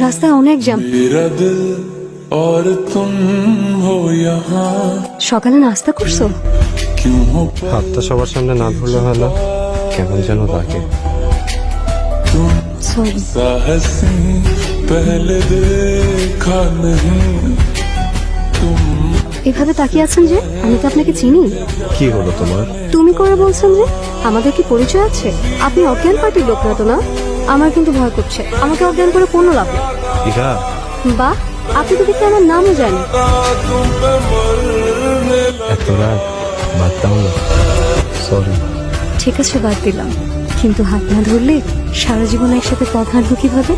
রাস্তায় অনেক জ্যাম। সকালে নাস্তা করছো? হাতটা সবার সামনে না ধরলে হয় না, কেমন যেন লাগে। সরি। এভাবে তাকিয়ে আছেন যে? আমি তো আপনাকে চিনি। কি হলো তোমার? তুমি করে বলছেন যে? আমাদের কি পরিচয় আছে? আপনি অজ্ঞান পার্টির লোক না তো, না? আমার কিন্তু ভয় করছে, আমাকে অজ্ঞান করে কোনো লাভ নেই। ইরা, বাহ, আপনি তো দেখতে আমার নামও জানেন। এত রাগ, বাদ দাও না। সরি। ঠিক আছে, বাদ দিলাম, কিন্তু হাত না ধরলে সারা জীবন একসাথে পথ হাঁটবো কিভাবে?